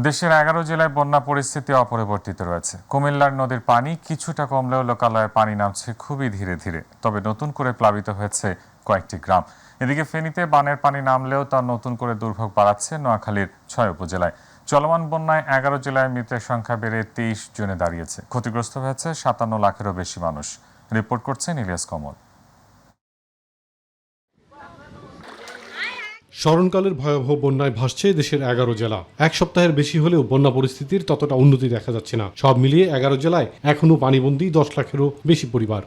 দেশের 11 জেলায় বন্যা পরিস্থিতি অপরিবর্তিত রয়েছে। কুমিল্লার নদীর পানি কিছুটা কমলেও লোকালয়ে পানি নামছে খুবই ধীরে ধীরে। তবে নতুন করে প্লাবিত হয়েছে কয়েকটি গ্রাম। এদিকে ফেনীতে বানের পানি নামলেও তা নতুন করে দুর্ভোগ বাড়াচ্ছে নোয়াখালীর 6 উপজেলায়। চলমান বন্যায় 11 জেলায় মৃতের সংখ্যা বেড়ে 23 জনে দাঁড়িয়েছে। ক্ষতিগ্রস্ত হয়েছে 57 লাখেরও বেশি মানুষ। রিপোর্ট করছেন ইলিয়াস কমল। স্মরণকালের ভয়াবহ বন্যায় ভাসছে দেশের 11 জেলা। এক সপ্তাহের বেশি হলেও বন্যা পরিস্থিতির ততটা উন্নতি দেখা যাচ্ছে না। সব মিলিয়ে 11 জেলায় এখনও পানিবন্দী 10 লাখেরও বেশি পরিবার।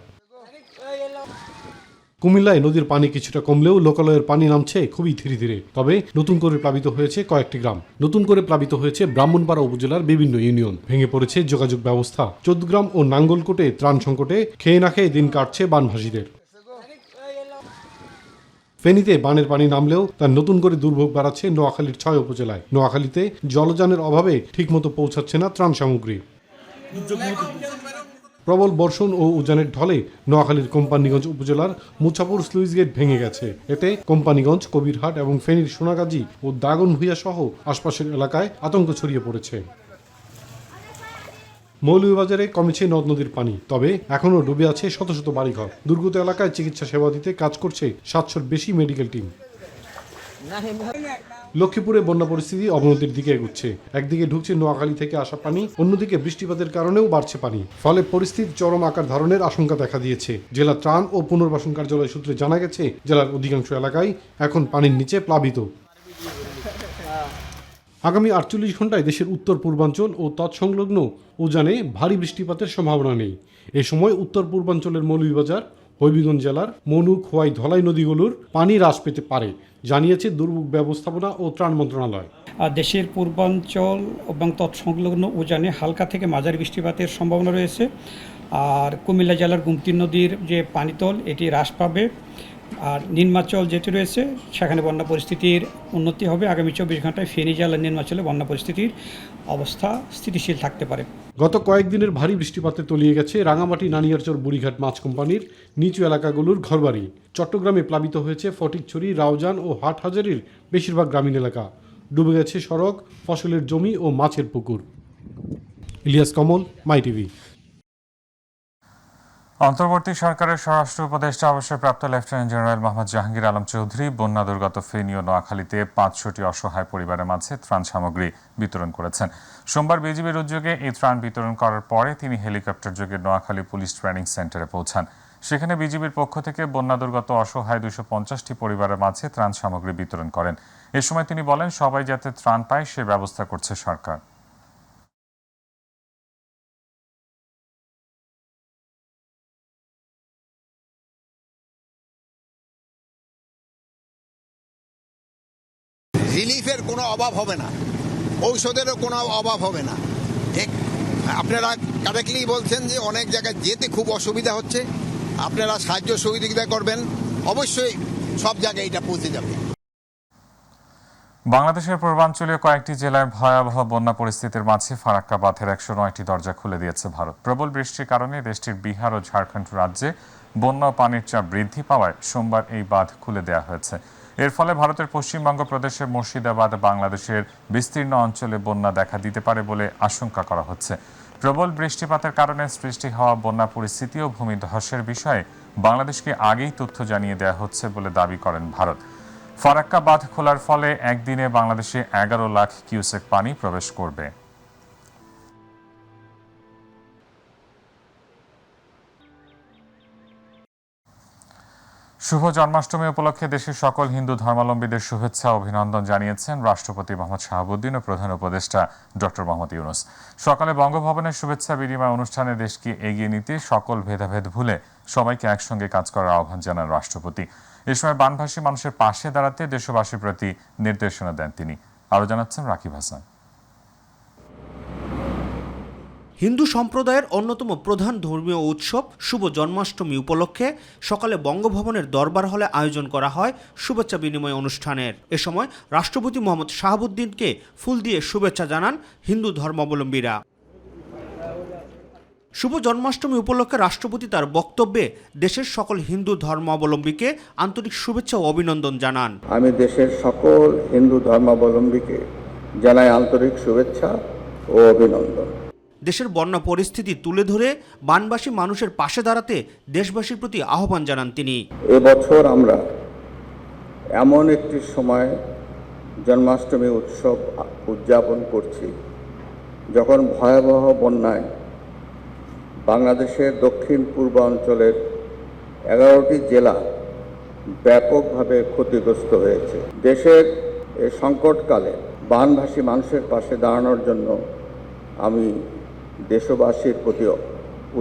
কুমিল্লায় নদীর পানি কিছুটা কমলেও লোকালয়ের পানি নামছে খুবই ধীরে ধীরে। তবে নতুন করে প্লাবিত হয়েছে কয়েকটি গ্রাম। নতুন করে প্লাবিত হয়েছে ব্রাহ্মণপাড়া উপজেলার বিভিন্ন ইউনিয়ন। ভেঙে পড়েছে যোগাযোগ ব্যবস্থা। চৌদ্দগ্রাম ও নাঙ্গলকোটে ত্রাণ সংকটে খেয়ে না খেয়ে দিন কাটছে বানভাসীদের। ফেনীতে বানের পানি নামলেও তার নতুন করে দুর্ভোগ বাড়াচ্ছে নোয়াখালীর 6 উপজেলায়। নোয়াখালীতে জলযানের অভাবে ঠিকমতো পৌঁছাচ্ছে না ত্রাণ সামগ্রী। প্রবল বর্ষণ ও উজানের ঢলে নোয়াখালীর কোম্পানিগঞ্জ উপজেলার মুছাপুর স্লুইস গেট ভেঙে গেছে। এতে কোম্পানিগঞ্জ, কবিরহাট এবং ফেনীর সোনাগাজী ও দাগনভূঞা সহ আশপাশের এলাকায় আতঙ্ক ছড়িয়ে পড়েছে। মৌলভীবাজারে কমেছে নদ নদীর পানি, তবে এখনও ডুবে আছে শত শত বাড়িঘর। দুর্গত এলাকায় চিকিৎসা সেবা দিতে কাজ করছে 700-র বেশি মেডিকেল টিম। লক্ষ্মীপুরে বন্যা পরিস্থিতি অবনতির দিকে এগুচ্ছে। একদিকে ঢুকছে নোয়াখালী থেকে আসা পানি, অন্যদিকে বৃষ্টিপাতের কারণেও বাড়ছে পানি। ফলে পরিস্থিতি চরম আকার ধারণের আশঙ্কা দেখা দিয়েছে। জেলা ত্রাণ ও পুনর্বাসন কার্যালয় সূত্রে জানা গেছে, জেলার অধিকাংশ এলাকায় এখন পানির নিচে প্লাবিত। আগামী 48 ঘন্টায় দেশের উত্তর পূর্বাঞ্চল ও তৎসংলগ্ন উজানে ভারী বৃষ্টিপাতের সম্ভাবনা নেই। এ সময় উত্তর পূর্বাঞ্চলের মৌলভীবাজার, হবিগঞ্জ জেলার মনু, খোয়াই, ধলাই নদীগুলোর পানি হ্রাস পেতে পারে, জানিয়েছে দুর্যোগ ব্যবস্থাপনা ও ত্রাণ মন্ত্রণালয়। দেশের পূর্বাঞ্চল এবং তৎসংলগ্ন উজানে হালকা থেকে মাঝারি বৃষ্টিপাতের সম্ভাবনা রয়েছে। আর কুমিল্লা জেলার গুমতি নদীর যে পানিতল এটি হ্রাস পাবে। আর নিম্নাঞ্চল যেটি রয়েছে সেখানে বন্যা পরিস্থিতির উন্নতি হবে। আগামী 24 ঘন্টায় ফেনী জেলার নিম্নাঞ্চলে বন্যা পরিস্থিতির অবস্থা স্থিতিশীল থাকতে পারে। গত কয়েকদিনের ভারী বৃষ্টিপাতে তলিয়ে গেছে রাঙামাটি, নানিয়ারচর, বুড়িঘাট মাছ কোম্পানির নিচু এলাকাগুলোর ঘরবাড়ি। চট্টগ্রামে প্লাবিত হয়েছে ফটিকছড়ি, রাউজান ও হাটহাজারীর বেশিরভাগ গ্রামীণ এলাকা। ডুবে গেছে সড়ক, ফসলের জমি ও মাছের পুকুর। ইলিয়াস কমল, মাই টিভি। অন্তর্বর্তী সরকারের স্বরাষ্ট্র উপদেষ্টা অবসরপ্রাপ্ত লেফটেন্যান্ট জেনারেল মোহাম্মদ জাহাঙ্গীর আলম চৌধুরী বন্যা দুর্গত ফেনী ও নোয়াখালীতে 500টি অসহায় পরিবারের মাঝে ত্রাণ সামগ্রী বিতরণ করেছেন। সোমবার বিজিবির উদ্যোগে এই ত্রাণ বিতরণ করার পরে তিনি হেলিকপ্টার যোগে নোয়াখালী পুলিশ ট্রেনিং সেন্টারে পৌঁছান। সেখানে বিজিবির পক্ষ থেকে বন্যা দুর্গত অসহায় 250টি পরিবারের মাঝে ত্রাণ সামগ্রী বিতরণ করেন। এ সময় তিনি বলেন, সবাই যাতে ত্রাণ পায় সে ব্যবস্থা করছে সরকার। রিলিফের কোনো অভাব হবে না, ঔষধেরও কোনো অভাব হবে না। আপনারা কারেক্টলি বলছেন যে অনেক জায়গায় যেতে খুব অসুবিধা হচ্ছে। আপনারা সাহায্য সহযোগিতা করবেন, অবশ্যই সব জায়গায় এটা পৌঁছে যাবে। বাংলাদেশের পূর্বাঞ্চলীয় কয়েকটি জেলায় ভয়াবহ বন্যা পরিস্থিতির মাঝে ফারাক্কা বাঁধের 109টি দরজা খুলে দিয়েছে ভারত। প্রবল বৃষ্টির কারণে দেশটির বিহার ও ঝাড়খণ্ড রাজ্যে বন্যা ও পানির চাপ বৃদ্ধি পাওয়ায় সোমবার এই বাঁধ খুলে দেওয়া হয়েছে। এর ফলে ভারতের পশ্চিমবঙ্গ প্রদেশের মুর্শিদাবাদ, বাংলাদেশের বিস্তীর্ণ অঞ্চলে বন্যা দেখা দিতে পারে বলে আশঙ্কা করা হচ্ছে। প্রবল বৃষ্টিপাতের কারণে সৃষ্টি হওয়া বন্যা পরিস্থিতি ও ভূমিধসের বিষয়ে বাংলাদেশকে আগেই তথ্য জানিয়ে দেওয়া হচ্ছে বলে দাবি করেন ভারত। ফারাক্কা বাঁধ খোলার ফলে একদিনে বাংলাদেশে 11 লাখ কিউসেক পানি প্রবেশ করবে। শুভ জন্মাষ্টমী উপলক্ষে দেশের সকল হিন্দু ধর্মাবলম্বীদের শুভেচ্ছা ও অভিনন্দন জানিয়েছেন রাষ্ট্রপতি মোহাম্মদ শাহাবুদ্দিন ও প্রধান উপদেষ্টা ডক্টর মোহাম্মদ ইউনূস। সকালে বঙ্গভবনের শুভেচ্ছা বিনিময় অনুষ্ঠানে দেশকে এগিয়ে নিতে সকল ভেদাভেদ ভুলে সবাইকে একসঙ্গে কাজ করার আহ্বান জানান রাষ্ট্রপতি। এ সময় বানভাসী মানুষের পাশে দাঁড়াতে দেশবাসীর প্রতি নির্দেশনা দেন তিনি। আরও জানাচ্ছেন রাকিব হাসান। হিন্দু সম্প্রদায়ের অন্যতম প্রধান ধর্মীয় উৎসব শুভ জন্মাষ্টমী উপলক্ষে সকালে বঙ্গভবনের দরবার হলে আয়োজন করা হয় শুভেচ্ছা বিনিময় অনুষ্ঠানের। এ সময় রাষ্ট্রপতি মোহাম্মদ শাহাবুদ্দিনকে ফুল দিয়ে শুভেচ্ছা জানান হিন্দু ধর্মাবলম্বীরা। শুভ জন্মাষ্টমী উপলক্ষে রাষ্ট্রপতি তার বক্তব্যে দেশের সকল হিন্দু ধর্মাবলম্বীকে আন্তরিক শুভেচ্ছা ও অভিনন্দন জানান। আমি দেশের সকল হিন্দু ধর্মাবলম্বীকে জানাই আন্তরিক শুভেচ্ছা ও অভিনন্দন। দেশের বন্যা পরিস্থিতি তুলে ধরে বানবাসী মানুষের পাশে দাঁড়াতে দেশবাসীর প্রতি আহ্বান জানান তিনি। এবছর আমরা এমন একটি সময় জন্মাষ্টমী উৎসব উদযাপন করছি যখন ভয়াবহ বন্যায় বাংলাদেশের দক্ষিণ পূর্বাঞ্চলের 11টি জেলা ব্যাপকভাবে ক্ষতিগ্রস্ত হয়েছে। দেশের এই সংকটকালে বানভাসী মানুষের পাশে দাঁড়ানোর জন্য আমি দেশবাসীর প্রতি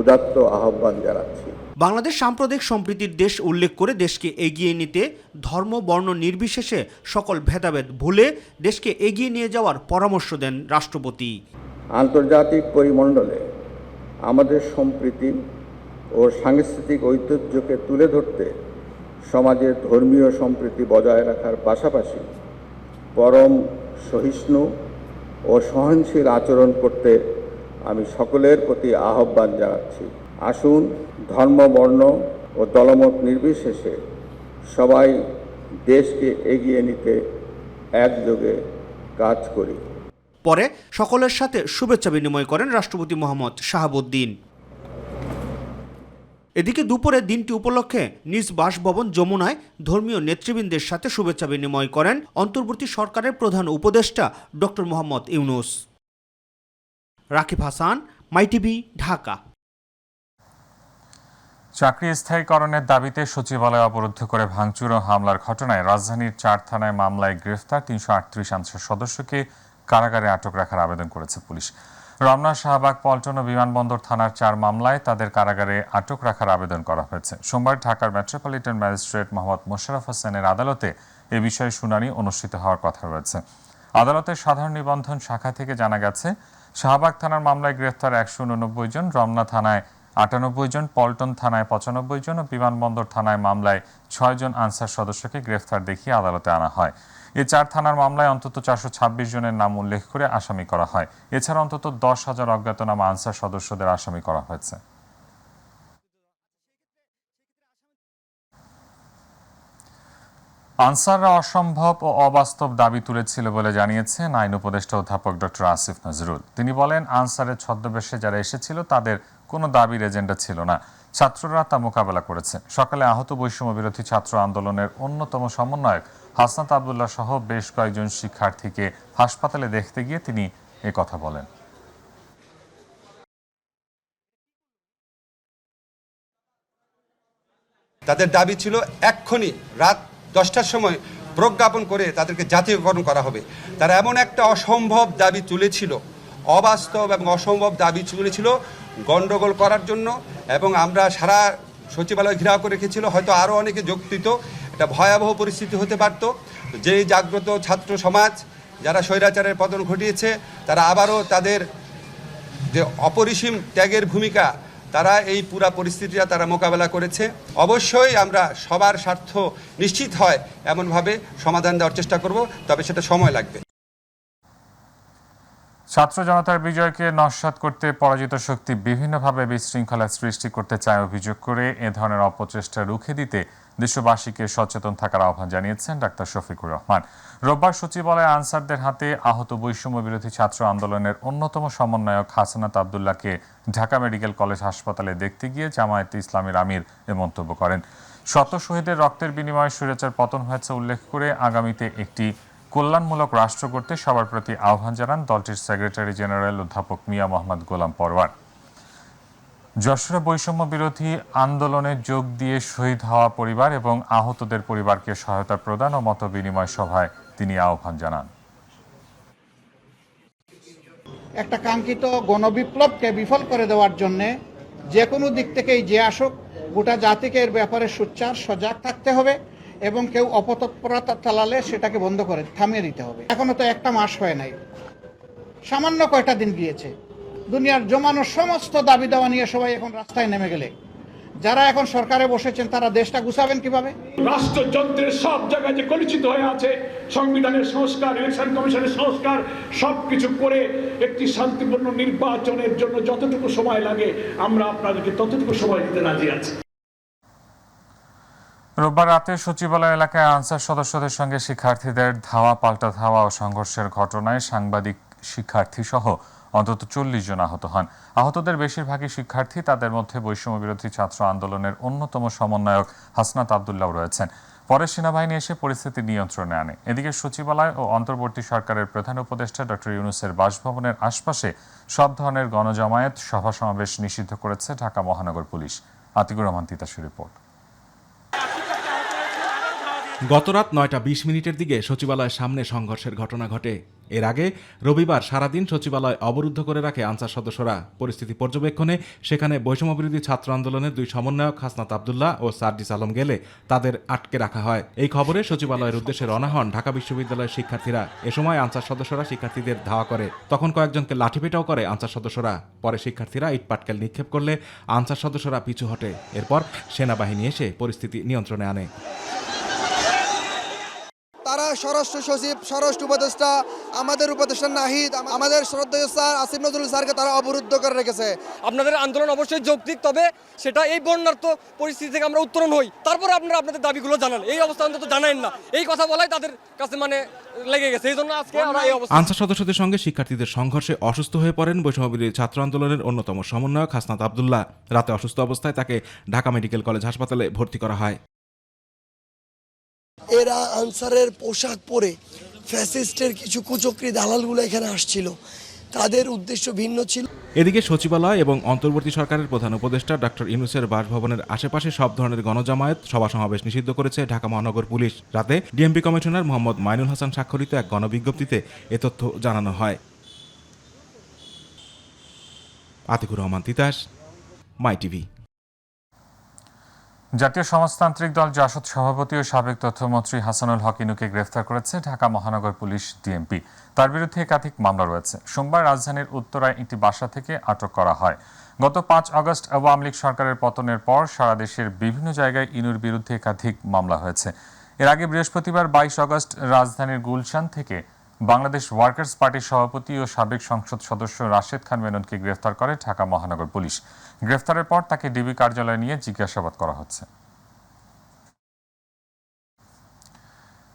উদাত্ত আহ্বান জানাচ্ছি। বাংলাদেশ সাম্প্রদায়িক সম্প্রীতির দেশ উল্লেখ করে দেশকে এগিয়ে নিতে ধর্ম বর্ণ নির্বিশেষে সকল ভেদাভেদ ভুলে দেশকে এগিয়ে নিয়ে যাওয়ার পরামর্শ দেন রাষ্ট্রপতি। আন্তর্জাতিক পরিমণ্ডলে আমাদের সম্প্রীতি ও সাংস্কৃতিক ঐতিহ্যকে তুলে ধরতে সমাজের ধর্মীয় সম্প্রীতি বজায় রাখার পাশাপাশি পরম সহিষ্ণু ও সহনশীল আচরণ করতে আমি সকলের প্রতি আহ্বান জানাচ্ছি। আসুন ধর্ম বর্ণ ও দলমত নির্বিশেষে সবাই দেশকে এগিয়ে নিতে একযোগে কাজ করি। পরে সকলের সাথে শুভেচ্ছা বিনিময় করেন রাষ্ট্রপতি মোহাম্মদ শাহাবুদ্দিন। এদিকে দুপুরে দিনটি উপলক্ষে নিজ বাসভবন যমুনায় ধর্মীয় নেতৃবৃন্দের সাথে শুভেচ্ছা বিনিময় করেন অন্তর্বর্তী সরকারের প্রধান উপদেষ্টা ডক্টর মোহাম্মদ ইউনূস। রাকিব হাসান, মাইটিভি, ঢাকা। চাকরি স্থায়ীকরণের দাবিতে সচিবালয় অবরুদ্ধ করে ভাঙচুর ও হামলার ঘটনায় রাজধানীর 4 থানায় মামলায় গ্রেফতার 338 আনসার সদস্যকে কারাগারে আটক রাখার আবেদন করেছে পুলিশ। রমনা, শাহবাগ, পল্টন ও বিমানবন্দর থানার 4 মামলায় তাদের কারাগারে আটক রাখার আবেদন করা হয়েছে। সোমবার ঢাকার মেট্রোপলিটন ম্যাজিস্ট্রেট মোহাম্মদ মোশাররফ হোসেনের আদালতে এ বিষয়ে শুনানি অনুষ্ঠিত হওয়ার কথা রয়েছে। আদালতের সাধারণ নিবন্ধন শাখা থেকে জানা গেছে, শাহবাগ থানার মামলায় গ্রেফতার 189 জন, রমনা থানায় 98 জন, পল্টন থানায় 95 জন ও বিমানবন্দর থানায় মামলায় 6 জন আনসার সদস্যকে গ্রেফতার দেখিয়ে আদালতে আনা হয়। এই 4 থানার মামলায় অন্তত 426 জনের নাম উল্লেখ করে আসামি করা হয়। এছাড়া অন্তত 10,000 অজ্ঞাতনামা আনসার সদস্যদের আসামি করা হয়েছে। আনসাররা অসম্ভব ও অবাস্তব দাবি তুলেছিল বলে জানিয়েছেন আইন উপদেষ্টা অধ্যাপক ডক্টর আসিফ নজরুল। তিনি বলেন, আনসারের ছদ্মবেশে যারা এসেছিল তাদের কোনো দাবির এজেন্ডা ছিল না, ছাত্ররা তা মোকাবেলা করেছে। সকালে আহত বৈষম্য বিরোধী ছাত্র আন্দোলনের অন্যতম সমন্বয়ক হাসনাত আবদুল্লাহ সহ বেশ কয়েকজন শিক্ষার্থীকে হাসপাতালে দেখতে গিয়ে তিনি কথা বলেন। তাদের দাবি ছিল এক্ষুনি রাত 10টার সময় প্রজ্ঞাপন করে তাদেরকে জাতীয়করণ করা হবে। তারা এমন একটা অসম্ভব দাবি তুলেছিল, অবাস্তব এবং অসম্ভব দাবি তুলেছিল গণ্ডগোল করার জন্য, এবং আমরা সারা সচিবালয় ঘেরাও করে রেখেছিল। হয়তো আরও অনেকে যোগ দিত, এটা ভয়াবহ পরিস্থিতি হতে পারত। যেই জাগ্রত ছাত্র সমাজ যারা স্বৈরাচারের পতন ঘটিয়েছে, তারা আবারও তাদের যে অপরিসীম ত্যাগের ভূমিকা, তারা এই পুরা পরিস্থিতিটা তারা মোকাবেলা করেছে। অবশ্যই আমরা সবার স্বার্থ নিশ্চিত হয় এমনভাবে সমাধান দেওয়ার চেষ্টা করব, তবে সেটা সময় লাগবে। ছাত্র জনতার বিজয়কে নস্যাৎ করতে পরাজিত শক্তি বিভিন্নভাবে বিশৃঙ্খলা সৃষ্টি করতে চায় অভিযোগ করে এ ধরনের অপচেষ্টা রুখে দিতে দেশবাসীকে সচেতন থাকার আহ্বান জানিয়েছেন ডাক্তার শফিকুর রহমান। রোববার সচিবালয়ে আনসারদের হাতে আহত বৈষম্য বিরোধী ছাত্র আন্দোলনের অন্যতম সমন্বয়ক হাসনাত আবদুল্লাহকে ঢাকা মেডিকেল কলেজ হাসপাতালে দেখতে গিয়ে জামায়াতে ইসলামীর আমির এ মন্তব্য করেন। শত শহীদের রক্তের বিনিময়ে স্বৈরাচার পতন হয়েছে উল্লেখ করে আগামীতে একটি কল্যাণমূলক রাষ্ট্র করতে সবার প্রতি আহ্বান জানান দলটির সেক্রেটারি জেনারেল অধ্যাপক মিয়া মোহাম্মদ গোলাম পরওয়ার। যশোরে বৈষম্য বিরোধী আন্দোলনে যোগ দিয়ে শহীদ হওয়া পরিবার এবং আহতদের পরিবারকে সহায়তা প্রদান ও মত বিনিময় সভায় তিনি আহ্বান জানান। একটা কাঙ্ক্ষিত গণবিপ্লবকে বিফল করে দেওয়ার জন্য যে কোনো দিক থেকেই যে আসুক, গোটা জাতিকে এর ব্যাপারে সোচ্চার সজাগ থাকতে হবে এবং কেউ অপতৎপরতা চালালে সেটাকে বন্ধ করে থামিয়ে দিতে হবে। এখনো তো একটা মাস হয় নাই, সামান্য কয়টা দিন গিয়েছে। দুনিয়ার জমানো সমস্ত দাবি দাওয়া নিয়ে সবাই এখন রাস্তায় নেমে গেলে যারা এখন সরকারে বসেছেন তারা দেশটা গুছাবেন কিভাবে? রাষ্ট্রযন্ত্রের সব জায়গায় যে কলুষিত হয়ে আছে, সংবিধানের সংস্কার, ইলেকশন কমিশনের সংস্কার সবকিছু করে একটি শান্তিপূর্ণ নির্বাচনের জন্য যতটুকু সময় লাগে আমরা আপনাদেরকে ততটুকু সময় দিতে রাজি আছি। রোববার রাতে সচিবালয় এলাকায় আনসার সদস্যদের সঙ্গে শিক্ষার্থীদের ধাওয়া পাল্টা ধাওয়া ও সংঘর্ষের ঘটনায় সাংবাদিক শিক্ষার্থী সহ অন্তত 40 জন আহত হন। আহতদের বেশিরভাগই শিক্ষার্থী, তাদের মধ্যে বৈষম্য বিরোধী ছাত্র আন্দোলনের অন্যতম সমন্বয়ক হাসনাত আবদুল্লাহ রয়েছেন। পরে সেনাবাহিনী এসে পরিস্থিতি নিয়ন্ত্রণে আনে। এদিকে সচিবালয় ও অন্তর্বর্তী সরকারের প্রধান উপদেষ্টা ডক্টর ইউনূসের বাসভবনের আশপাশে সব ধরনের গণজমায়েত, সভা সমাবেশ নিষিদ্ধ করেছে ঢাকা মহানগর পুলিশ। আতিকুর রহমান তিতাসের রিপোর্ট। গতরাত 9:20 দিকে সচিবালয়ের সামনে সংঘর্ষের ঘটনা ঘটে। এর আগে রবিবার সারাদিন সচিবালয় অবরুদ্ধ করে রাখে আনসার সদস্যরা। পরিস্থিতি পর্যবেক্ষণে সেখানে বৈষম্যবিরোধী ছাত্র আন্দোলনের 2 সমন্বয়ক হাসনাত আবদুল্লাহ ও সার্জিস আলম গেলে তাদের আটকে রাখা হয়। এই খবরে সচিবালয়ের উদ্দেশ্যে রওনা হন ঢাকা বিশ্ববিদ্যালয়ের শিক্ষার্থীরা। এ সময় আনসার সদস্যরা শিক্ষার্থীদের ধাওয়া করে, তখন কয়েকজনকে লাঠিপেটাও করে আনসার সদস্যরা। পরে শিক্ষার্থীরা ইটপাটকেল নিক্ষেপ করলে আনসার সদস্যরা পিছু হটে। এরপর সেনাবাহিনী এসে পরিস্থিতি নিয়ন্ত্রণে আনে। তারা স্বরাষ্ট্র সচিব, স্বরাষ্ট্র উপদেষ্টা, আমাদের উপদেষ্টা নাহিদ, আমাদের শ্রদ্ধেয় স্যার আসিফ নজরুল স্যারকে তারা অবরুদ্ধ করে রেখেছে। আপনাদের আন্দোলন অবশ্যই যৌক্তিক, তবে সেটা এই বন্যার্ত পরিস্থিতি থেকে আমরা উত্তরণ হই, তারপরে আপনারা আপনাদের দাবিগুলো জানান। এই অবস্থা অন্তত জানান না, এই কথা বলাই তাদের কাছে লেগে গেছে। এই জন্য আজকে আমরা এই অবস্থা। আনসার সদস্যদের সঙ্গে শিক্ষার্থীদের সংঘর্ষে অসুস্থ হয়ে পড়েন বৈষম্যবিরোধী ছাত্র আন্দোলনের অন্যতম সমন্বয়ক হাসনাত আবদুল্লাহ। রাতে অসুস্থ অবস্থায় তাকে ঢাকা মেডিকেল কলেজ হাসপাতালে ভর্তি করা হয়। এরা আনসারের পোশাক পরে ফ্যাসিস্টের কিছু কুচক্রী দালালগুলো এখানে আসছিল, তাদের উদ্দেশ্য ভিন্ন ছিল। এদিকে সচিবালয় এবং অন্তর্বর্তী সরকারের প্রধান উপদেষ্টা ডক্টর ইউনূসের বাসভবনের আশেপাশে সব ধরনের গণজামায়াত, সভা সমাবেশ নিষিদ্ধ করেছে ঢাকা মহানগর পুলিশ। রাতে ডিএমপি কমিশনার মোহাম্মদ মাইনুল হাসান স্বাক্ষরিত এক গণবিজ্ঞপ্তিতে এ তথ্য জানানো হয়। আতিকুর রহমান তিতাস, মাই টিভি। জাতীয় সমাজতান্ত্রিক দল জাসদ সভাপতি ও সাবেক তথ্যমন্ত্রী হাসানুল হক ইনুকে গ্রেফতার করেছে ঢাকা মহানগর পুলিশ ডিএমপি। তার বিরুদ্ধে একাধিক মামলা রয়েছে। সোমবার রাজধানীর উত্তরায় একটি বাসা থেকে আটক করা হয়। গত 5 আগস্ট আওয়ামী লীগ সরকারের পতনের পর সারা দেশের বিভিন্ন জায়গায় ইনুর বিরুদ্ধে একাধিক মামলা হয়েছে। এর আগে বৃহস্পতিবার 22 আগস্ট রাজধানীর গুলশান থেকে বাংলাদেশ ওয়ার্কার্স পার্টির সভাপতি ও সাবেক সংসদ সদস্য রাশেদ খান মেননকে গ্রেফতার করে ঢাকা মহানগর পুলিশ। গ্রেফতারের পর তাকে ডিবি কার্যালয়ে নিয়ে জিজ্ঞাসাবাদ করা হচ্ছে।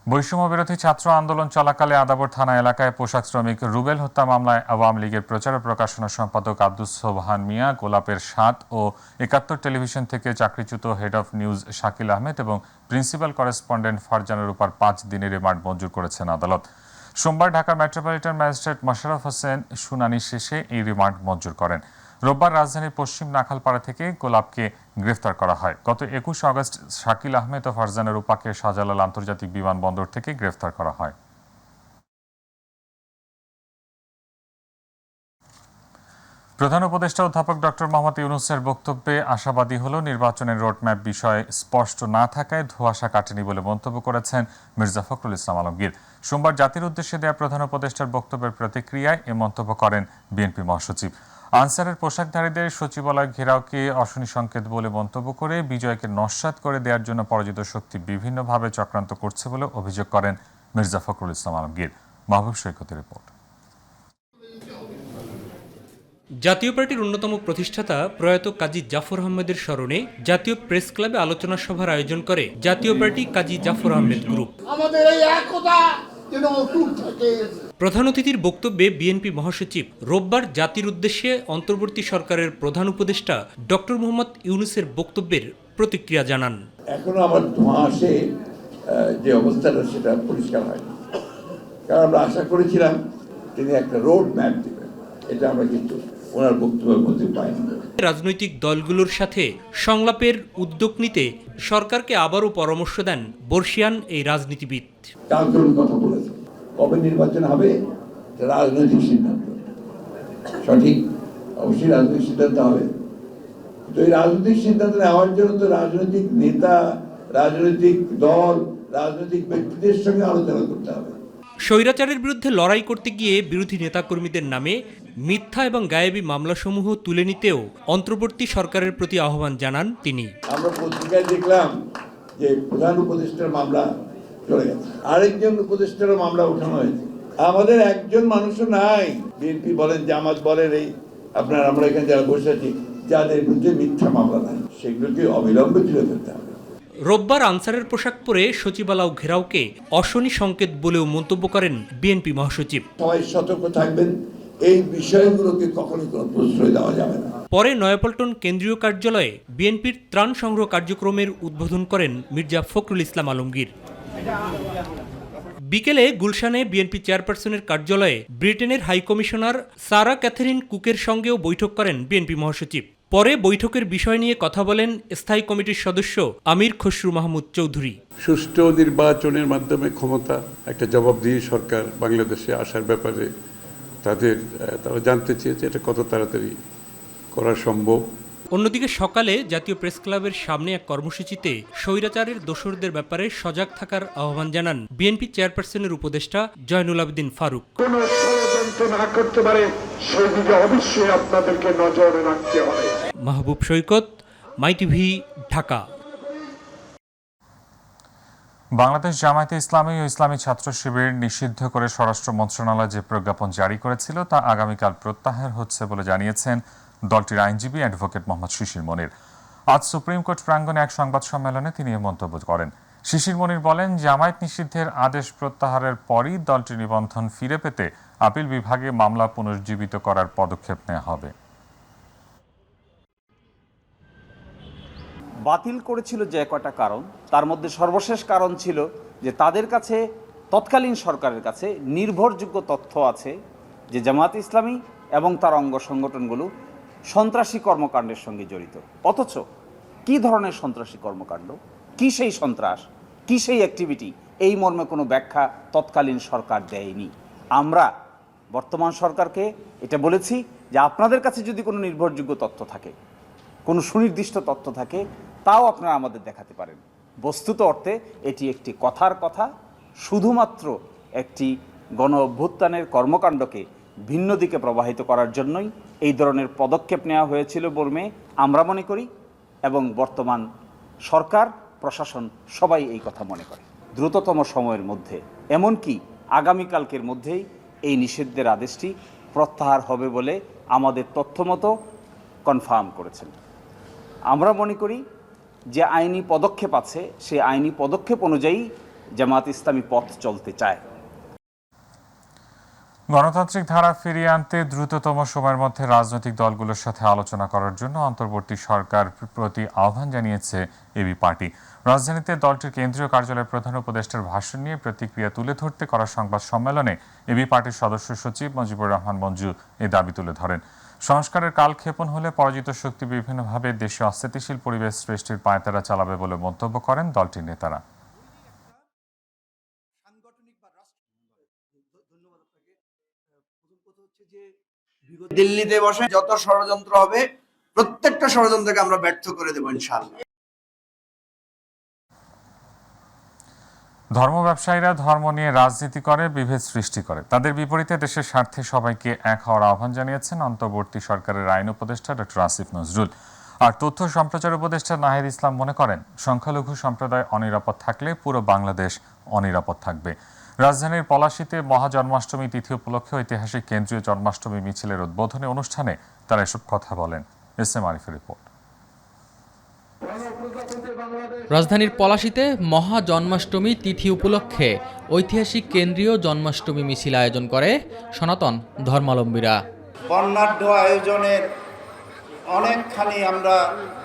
বৈষম্য বিরোধী ছাত্র আন্দোলন চলাকালে আদাবর থানা এলাকায় পোশাক শ্রমিক রুবেল হত্যা মামলায় আওয়ামী লীগের প্রচার ও প্রকাশনা সম্পাদক আব্দুস সোবহান মিয়া, গোলাপের 7 ও 71 টেলিভিশন থেকে চাকরিচ্যুত head of news Shakil Ahmed এবং প্রিন্সিপাল করেসপন্ডেন্ট ফারজানের উপর 5 দিনের রিমান্ড মঞ্জুর করেছেন আদালত। সোমবার ঢাকা মেট্রোপলিটন ম্যাজিস্ট্রেট মোশাররফ হোসেন শুনানি শেষে এই রিমান্ড মঞ্জুর করেন। রোববার রাজধানীর পশ্চিম নাখালপাড়া থেকে গোলাপকে গ্রেফতার করা হয়। গত 21 আগস্ট শাকিল আহমেদ ও ফারজানের উপাকে শাহজালাল আন্তর্জাতিক বিমানবন্দর থেকে গ্রেফতার করা হয়। প্রধান উপদেষ্টা অধ্যাপক ডক্টর মোহাম্মদ ইউনূসের বক্তব্যে আশাবাদী হল নির্বাচনের রোডম্যাপ বিষয়ে স্পষ্ট না থাকায় ধোঁয়াশা কাটেনি বলে মন্তব্য করেছেন মির্জা ফখরুল ইসলাম আলমগীর। সোমবার জাতির উদ্দেশ্যে দেয়া প্রধান উপদেষ্টার বক্তব্যের প্রতিক্রিয়ায় এ মন্তব্য করেন বিএনপি মহাসচিব। আনসারের পোশাকধারীদের সচিবালয় ঘেরাওকে অশনি সংকেত বলে মন্তব্য করে বিজয়কে নস্যাৎ করে দেওয়ার জন্য পরাজিত শক্তি বিভিন্নভাবে চক্রান্ত করছে বলে অভিযোগ করেন মির্জা ফখরুল ইসলাম আলমগীর। মাহবুব সৈকতের রিপোর্ট। জাতীয় পার্টির অন্যতম প্রতিষ্ঠাতা প্রয়াত কাজী জাফর আহমেদের স্মরণে জাতীয় প্রেস ক্লাবে আলোচনা সভার আয়োজন করে জাতীয় পার্টি কাজী জাফর আহমেদ গ্রুপ। প্রধান অতিথির বক্তব্যে বিএনপি মহাসচিব রোববার জাতির উদ্দেশ্যে অন্তর্বর্তী সরকারের প্রধান উপদেষ্টা ডক্টর মোহাম্মদ ইউনূসের বক্তব্যের প্রতিক্রিয়া জানান। এখনো আমার ধোঁয়াশে যে অবস্থাটা সেটা পরিষ্কার হয়নি, কারণ আমরা আশা করেছিলাম তিনি একটা রোড ম্যাপ দেবেন, এটা আমরা কিন্তু ওনার বক্তব্যের মধ্যে পাইনি। রাজনৈতিক দলগুলোর সাথে সংলাপের উদ্যোগ নিতে সরকারকে আবারও পরামর্শ দেন বর্ষিয়ান এই রাজনীতিবিদ। কালকের কথা বলেছেন, কবে নির্বাচন হবে রাজনৈতিক সিদ্ধান্ত, সঠিক অবশ্যই রাজনৈতিক সিদ্ধান্ত হবে। তো এই রাজনৈতিক সিদ্ধান্ত নেওয়ার জন্য তো রাজনৈতিক নেতা, রাজনৈতিক দল, রাজনৈতিক ব্যক্তিদের সঙ্গে আলোচনা করতে হবে। স্বৈরাচারের বিরুদ্ধে লড়াই করতে গিয়ে বিরোধী নেতাকর্মীদের নামে মিথ্যা এবং গায়েবী মামলাসমূহ তুলে নিতেও অন্তর্বর্তী সরকারের প্রতি আহ্বান জানান তিনি। আমরা পত্রিকায় দেখলাম যে প্রধান উপদেষ্টার মামলা চলে গেছে, আরেকজন উপদেষ্টারও মামলা উঠানো হয়েছে। আমাদের একজন মানুষও নাই, বিএনপি বলেন, জামাত বলেন, এই আপনার আমরা এখানে যারা বসে আছি, যাদের বিরুদ্ধে মিথ্যা মামলা নাই, সেগুলোকে অবিলম্বে তুলে ফেলতে হবে। রোববার আনসারের পোশাক পরে সচিবালয় ঘেরাওকে অশনি সংকেত বলেও মন্তব্য করেন বিএনপি মহাসচিব। সবাই সতর্ক থাকবেন, এই বিষয়গুলোকে কখনোই কোনো প্রশ্রয় দেওয়া যাবে না। পরে নয়াপল্টন কেন্দ্রীয় কার্যালয়ে বিএনপির ত্রাণ সংগ্রহ কার্যক্রমের উদ্বোধন করেন মির্জা ফখরুল ইসলাম আলমগীর। বিকেলে গুলশানে বিএনপি চেয়ারপারসনের কার্যালয়ে ব্রিটেনের হাইকমিশনার সারা ক্যাথেরিন কুকের সঙ্গেও বৈঠক করেন বিএনপি মহাসচিব। পরে বৈঠকের বিষয় নিয়ে কথা বলেন স্থায়ী কমিটির সদস্য আমির খসরু মাহমুদ চৌধুরী। সুষ্ঠু নির্বাচনের মাধ্যমে ক্ষমতা একটা জবাবদিহি সরকার বাংলাদেশে আসার ব্যাপারে তারা জানতে চেয়েছে এটা কত তাড়াতাড়ি করা সম্ভব। অন্যদিকে সকালে জাতীয় প্রেস ক্লাবের সামনে এক কর্মসূচিতে স্বৈরাচারের দোসরদের ব্যাপারে সজাগ থাকার আহ্বান জানান বিএনপি চেয়ারপারসনের উপদেষ্টা জয়নুল আবেদিন ফারুক। কোন ষড়যন্ত্র না করতে পারে সেদিকে অবশ্যই আপনাদেরকে নজরে রাখতে হবে। মাহবুব সৈকত, মাই টিভি, ঢাকা। বাংলাদেশ জামায়াতে ইসলামী ও ইসলামী ছাত্র শিবির নিষিদ্ধ করে স্বরাষ্ট্র মন্ত্রণালয় যে প্রজ্ঞাপন জারি করেছিল তা আগামীকাল প্রত্যাহার হচ্ছে বলে জানিয়েছেন দলটির আইনজীবী অ্যাডভোকেট মোহাম্মদ শিশির মনির। আজ সুপ্রিম কোর্ট প্রাঙ্গণে এক সংবাদ সম্মেলনে তিনি এ মন্তব্য করেন। শিশির মনির বলেন, জামায়াত নিষিদ্ধের আদেশ প্রত্যাহারের পরই দলটির নিবন্ধন ফিরে পেতে আপিল বিভাগে মামলা পুনর্জীবিত করার পদক্ষেপ নেওয়া হবে। বাতিল করেছিল যে কয়টা কারণ, তার মধ্যে সর্বশেষ কারণ ছিল যে তাদের কাছে তৎকালীন সরকারের কাছে নির্ভরযোগ্য তথ্য আছে যে জামায়াত ইসলামী এবং তার অঙ্গ সংগঠনগুলো সন্ত্রাসী কর্মকাণ্ডের সঙ্গে জড়িত। অথচ কী ধরনের সন্ত্রাসী কর্মকাণ্ড, কী সেই সন্ত্রাস, কী সেই অ্যাক্টিভিটি, এই মর্মে কোনো ব্যাখ্যা তৎকালীন সরকার দেয়নি। আমরা বর্তমান সরকারকে এটা বলেছি যে আপনাদের কাছে যদি কোনো নির্ভরযোগ্য তথ্য থাকে, কোনো সুনির্দিষ্ট তথ্য থাকে, তাও আপনারা আমাদের দেখাতে পারেন। বস্তুত অর্থে এটি একটি কথার কথা, শুধুমাত্র একটি গণ অভ্যুত্থানের কর্মকাণ্ডকে ভিন্ন দিকে প্রবাহিত করার জন্যই এই ধরনের পদক্ষেপ নেওয়া হয়েছিল বলে আমরা মনে করি, এবং বর্তমান সরকার প্রশাসন সবাই এই কথা মনে করে। দ্রুততম সময়ের মধ্যে, এমনকি আগামীকালকের মধ্যেই এই নিষিদ্ধের আদেশটি প্রত্যাহার হবে বলে আমাদের তথ্যমতো কনফার্ম করেছেন। আমরা মনে করি যে আইনি পদক্ষেপ আছে, সেই আইনি পদক্ষেপ অনুযায়ী জামায়াত ইসলামী পথ চলতে চায়। গণতান্ত্রিক ধারা ফিরিয়ে আনতে দ্রুততম সময়ের মধ্যে রাজনৈতিক দলগুলোর সাথে আলোচনা করার জন্য অন্তর্বর্তী সরকার প্রতি আহ্বান জানিয়েছে এবি পার্টি। রাজধানীতে দলটির কেন্দ্রীয় কার্যালয়ের প্রধান উপদেষ্টার ভাষণ নিয়ে প্রতিক্রিয়া তুলে ধরতে করা সংবাদ সম্মেলনে এবি পার্টির সদস্য সচিব মুজিবুর রহমান মঞ্জু এ দাবি তুলে ধরেন। সংস্কারের কালক্ষেপণ হলে পরাজিত শক্তি বিভিন্নভাবে দেশে অস্থিতিশীল পরিবেশ সৃষ্টির পায়তারা চালাবে বলে মন্তব্য করেন দলটির নেতারা। দিল্লিতে বসে যত ষড়যন্ত্র হবে, প্রত্যেকটা ষড়যন্ত্রকে আমরা ব্যর্থ করে দেব ইনশাআল্লাহ। ধর্ম ব্যবসায়ীরা ধর্ম নিয়ে রাজনীতি করে, বিভেদ সৃষ্টি করে। তাদের বিপরীতে দেশের স্বার্থে সবাইকে এক হওয়ার আহ্বান জানিয়েছেন অন্তর্বর্তী সরকারের আইন উপদেষ্টা ডক্টর আসিফ নজরুল। আর তথ্য সম্প্রচার উপদেষ্টা নাহিদ ইসলাম মনে করেন, সংখ্যালঘু সম্প্রদায় অনিরাপদ থাকলে পুরো বাংলাদেশ অনিরাপদ থাকবে। রাজধানীর পলাশীতে মহাজন্মাষ্টমী তিথি উপলক্ষে ঐতিহাসিক কেন্দ্রীয় জন্মাষ্টমী মিছিলের উদ্বোধনী অনুষ্ঠানে তারা এসব কথা বলেন। এস এম আরিফের রিপোর্ট। রাজধানীর পলাশীতে মহা জন্মাষ্টমী তিথি উপলক্ষে ঐতিহাসিক কেন্দ্রীয় জন্মাষ্টমী মিছিল আয়োজন করে সনাতন ধর্মাবলম্বীরা। বর্ণাঢ্য আয়োজনের অনেকখানি আমরা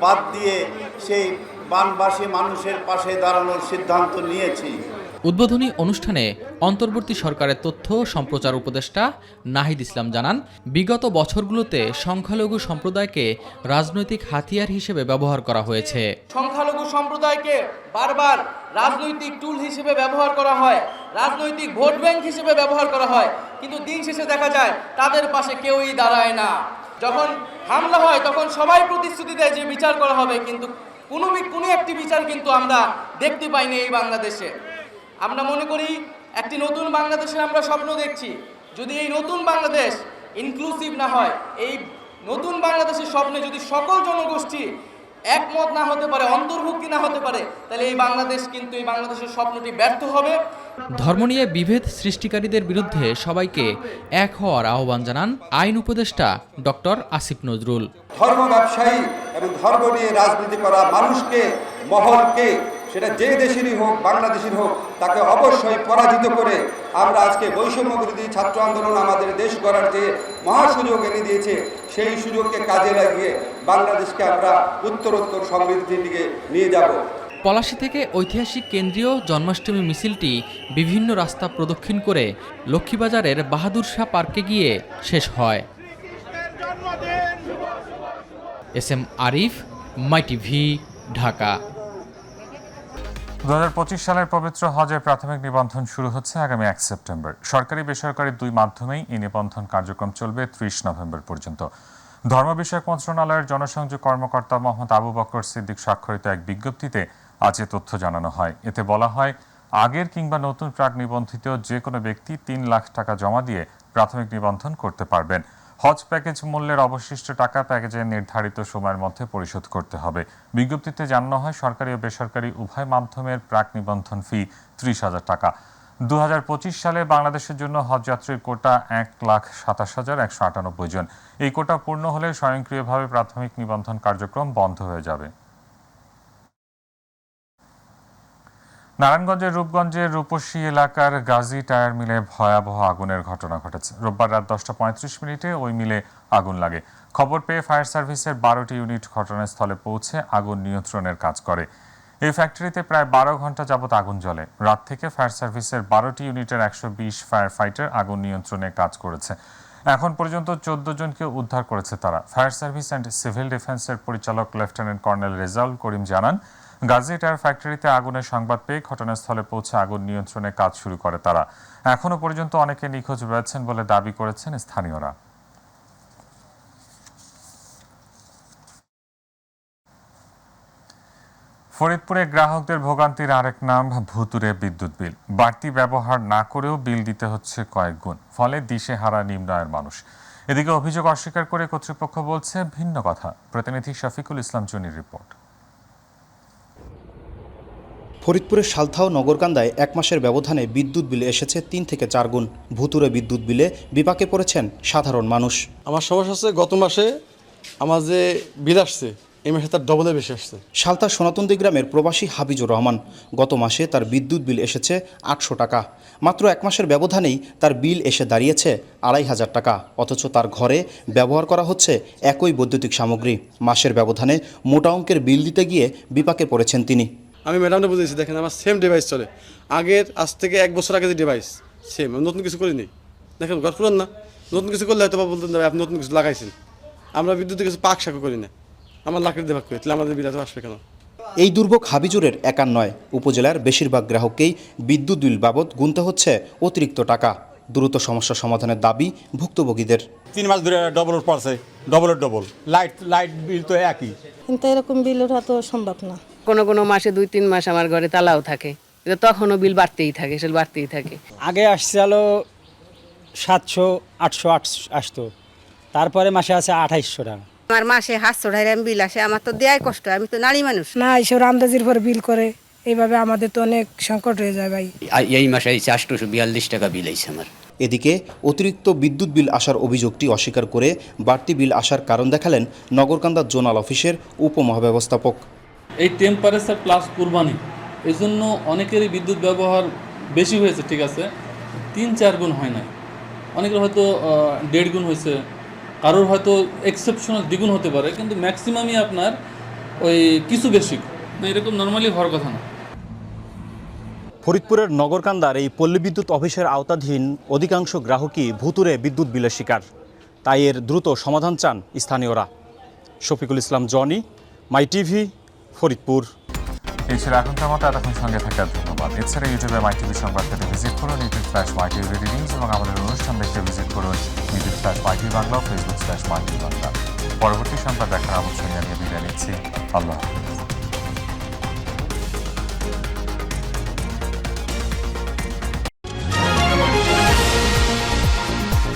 বাদ দিয়ে সেই বানবাসী মানুষের পাশে দাঁড়ানোর সিদ্ধান্ত নিয়েছি। উদ্বোধনী অনুষ্ঠানে অন্তর্বর্তী সরকারের তথ্য সম্প্রচার উপদেষ্টা নাহিদ ইসলাম জানান, বিগত বছরগুলোতে সংখ্যালঘু সম্প্রদায়কে রাজনৈতিক হাতিয়ার হিসেবে ব্যবহার করা হয়েছে। সংখ্যালঘু সম্প্রদায়কে বারবার রাজনৈতিক টুল হিসেবে ব্যবহার করা হয়, রাজনৈতিক ভোট ব্যাংক হিসেবে ব্যবহার করা হয়, কিন্তু দিন শেষে দেখা যায় তাদের পাশে কেউই দাঁড়ায় না। যখন হামলা হয় তখন সবাই প্রতিশ্রুতি দেয় যে বিচার করা হবে, কিন্তু কোনো একটি বিচার কিন্তু আমরা দেখতে পাইনি এই বাংলাদেশে। আমরা মনে করি একটি নতুন বাংলাদেশের আমরা স্বপ্ন দেখছি। যদি এই নতুন বাংলাদেশ ইনক্লুসিভ না হয়, এই নতুন বাংলাদেশের স্বপ্নে যদি সকল জনগোষ্ঠী একমত না হতে পারে, অন্তর্ভুক্তি না হতে পারে, তাহলে এই বাংলাদেশের স্বপ্নটি ব্যর্থ হবে। ধর্ম নিয়ে বিভেদ সৃষ্টিকারীদের বিরুদ্ধে সবাইকে এক হওয়ার আহ্বান জানান আইন উপদেষ্টা ডক্টর আসিফ নজরুল। ধর্ম ব্যবসায়ী এবং ধর্ম নিয়ে রাজনীতি করা মানুষকে, মহলকে সেটা যে দেশেরই হোক, বাংলাদেশের হোক, তাকে অবশ্যই পরাজিত করে আমরা আজকে বৈষম্য বিরোধী ছাত্র আন্দোলন আমাদের দেশ গড়ার যে মহাসুযোগ এনে দিয়েছে, সেই সুযোগকে কাজে লাগিয়ে বাংলাদেশকে আমরা উত্তরোত্তর সমৃদ্ধির দিকে নিয়ে যাব। পলাশী থেকে ঐতিহাসিক কেন্দ্রীয় জন্মাষ্টমী মিছিলটি বিভিন্ন রাস্তা প্রদক্ষিণ করে লক্ষ্মীবাজারের বাহাদুর শাহ পার্কে গিয়ে শেষ হয়। এস.এম. আরিফ, মাই টিভি, ঢাকা। 2025 সালের পবিত্র হজের প্রাথমিক নিবন্ধন শুরু হচ্ছে আগামী 1 সেপ্টেম্বর। সরকারি বেসরকারি দুই মাধ্যমেই এই নিবন্ধন কার্যক্রম চলবে 30 নভেম্বর পর্যন্ত। ধর্ম বিষয়ক মন্ত্রণালয়ের জনসংযোগ কর্মকর্তা মোহাম্মদ আবু বকর সিদ্দিক স্বাক্ষরিত এক বিজ্ঞপ্তিতে আজ এ তথ্য জানানো হয়। এতে বলা হয়, আগের কিংবা নতুন প্রাক নিবন্ধিত যে কোনো ব্যক্তি 3 লাখ টাকা জমা দিয়ে প্রাথমিক নিবন্ধন করতে পারবেন। হজ প্যাকেজ মূল্যের অবশিষ্ট টাকা প্যাকেজের নির্ধারিত সময়ের মধ্যে পরিশোধ করতে হবে। বিজ্ঞপ্তিতে জানানো হয়, সরকারি ও বেসরকারি উভয় মাধ্যমের প্রাক নিবন্ধন ফি 30,000 টাকা। 2025 সালে বাংলাদেশের জন্য হজযাত্রীর কোটা 1,27,198 জন। এই কোটা পূর্ণ হলে স্বয়ংক্রিয়ভাবে প্রাথমিক নিবন্ধন কার্যক্রম বন্ধ হয়ে যাবে। নারায়ণগঞ্জের রূপগঞ্জের রূপসী এলাকার গাজী টায়ার মিলে ভয়াবহ আগুনের ঘটনা ঘটেছে। রোববার রাত 10টা 35 মিনিটে ওই মিলে আগুন লাগে। খবর পেয়ে ফায়ার সার্ভিসের 12টি ইউনিট ঘটনাস্থলে পৌঁছে আগুন নিয়ন্ত্রণের কাজ করে। এই ফ্যাক্টরিতে প্রায় 12 ঘন্টা যাবত আগুন জ্বলে। রাত থেকে ফায়ার সার্ভিসের 12টি ইউনিটের 120 ফায়ার ফাইটার আগুন নিয়ন্ত্রণে কাজ করেছে। এখন পর্যন্ত 14 জনকে উদ্ধার করেছে তারা। ফায়ার সার্ভিস অ্যান্ড সিভিল ডিফেন্সের পরিচালক লেফটেন্যান্ট কর্নেল রেজাউল করিম জানান, গাজী টায়ার ফ্যাক্টরিতে আগুনের সংবাদ পেয়ে ঘটনাস্থলে পৌঁছে আগুন নিয়ন্ত্রণে কাজ শুরু করে তারা। এখনো পর্যন্ত অনেকে নিখোঁজ রয়েছেন বলে দাবি করেছেন স্থানীয়রা। ফরিদপুরে গ্রাহকদের ভোগান্তির আরেক নাম ভুতুড়ে বিদ্যুৎ বিল। বাড়তি ব্যবহার না করেও বিল দিতে হচ্ছে কয়েক গুণ, ফলে দিশেহারা নিম্ন আয়ের মানুষ। এদিকে অভিযোগ অস্বীকার করে কর্তৃপক্ষ বলছে ভিন্ন কথা। প্রতিনিধি শফিকুল ইসলাম জনির রিপোর্ট। ফরিদপুরের সালথা ও নগরকান্দায় 1 মাসের ব্যবধানে বিদ্যুৎ বিল এসেছে 3 থেকে 4 গুণ। ভুতুড়ে বিদ্যুৎ বিলে বিপাকে পড়েছেন সাধারণ মানুষ। আমার সমস্যা হচ্ছে, গত মাসে আমার যে বিল আসছে এই মাসে তার ডবলের বেশি আসছে। সালথা সোনাতন্দি গ্রামের প্রবাসী হাবিজুর রহমান গত মাসে তার বিদ্যুৎ বিল এসেছে 800 টাকা। মাত্র 1 মাসের ব্যবধানেই তার বিল এসে দাঁড়িয়েছে 2,500 টাকা। অথচ তার ঘরে ব্যবহার করা হচ্ছে একই বৈদ্যুতিক সামগ্রী। মাসের ব্যবধানে মোটা অঙ্কের বিল দিতে গিয়ে বিপাকে পড়েছেন তিনি। আমি ম্যাডামটা বুঝেছি, দেখেন আমার সেম ডিভাইস চলে, আগের আজ থেকে 1 বছর আগে যে ডিভাইস সেম, আমি নতুন কিছু করিনি। দেখেন ঘর পুরান না, নতুন কিছু করলে হয়তো বলতেন আপনি নতুন কিছু লাগাইছেন। আমরা বিদ্যুতের কিছু পাক শাকও করি না, আমার লাকড়ি দেভাগ করি, তাহলে আমাদের বিল এত আসবে কেন? এই দুর্ভোগ হাবিজুরের একার নয়। উপজেলার বেশিরভাগ গ্রাহককেই বিদ্যুৎ বিল বাবদ গুনতে হচ্ছে অতিরিক্ত টাকা। দ্রুত সমস্যা সমাধানের দাবি ভুক্তভোগীদের। 3 মাস ধরে ডবলের পড়ছে, ডবলের ডবল। লাইট বিল তো একই, কিন্তু এরকম বিল ওঠা তো সম্ভব না। কোনো মাসে 2-3 মাস আমার ঘরে তালাও থাকে, তখনও বিল বাড়তেই থাকে, সেটা বাড়তেই থাকে। আগে আসছিল 700-800 আসতো, তারপরে মাসে আছে 2,800 টাকা। আমার মাসে 700 টাকা বিল আসে, আমার তো দেয়াই কষ্ট, আমি তো নারী মানুষ না। এইসব আন্দাজির পর বিল করে, এইভাবে আমাদের তো অনেক সংকট হয়ে যায় ভাই। এই মাসে 842 টাকা বিল আইছে আমার। এদিকে অতিরিক্ত বিদ্যুৎ বিল আসার অভিযোগটি অস্বীকার করে বাড়তি বিল আসার কারণ দেখালেন নগরকান্দা জোনাল অফিসের উপমহাব্যবস্থাপক। এই টেম্পারেচার প্লাস কুরবানি, এই জন্য অনেকেরই বিদ্যুৎ ব্যবহার বেশি হয়েছে, ঠিক আছে, 3-4 গুণ হয় না, অনেকের হয়তো 1.5 গুণ হয়েছে, কারোর হয়তো এক্সেপশনাল দ্বিগুণ হতে পারে, কিন্তু ম্যাক্সিমামই আপনার ওই কিছু বেশি, এরকম নর্মালি হওয়ার কথা না। ফরিদপুরের নগরকান্দার এই পল্লী বিদ্যুৎ অফিসের আওতাধীন অধিকাংশ গ্রাহকই ভুতুড়ে বিদ্যুৎ বিলের শিকার। তাই এর দ্রুত সমাধান চান স্থানীয়রা। শফিকুল ইসলাম জনি, মাই টিভি, ফরিদপুর। এই ছিল এখনকার মতো। এতক্ষণ সঙ্গে থাকার ধন্যবাদ। এছাড়া ইউটিউবে মাই টিভি সংবাদ পেতে ভিজিট করুন youtube/mytv নিউজ এবং আমাদের অনুষ্ঠান দেখতে ভিজিট করুন youtube/mytv বাংলা, Facebook/mytv বাংলা। পরবর্তী সংবাদ দেখার আমন্ত্রণ জানিয়ে বিদায় নিচ্ছি। আল্লাহ হাফেজ।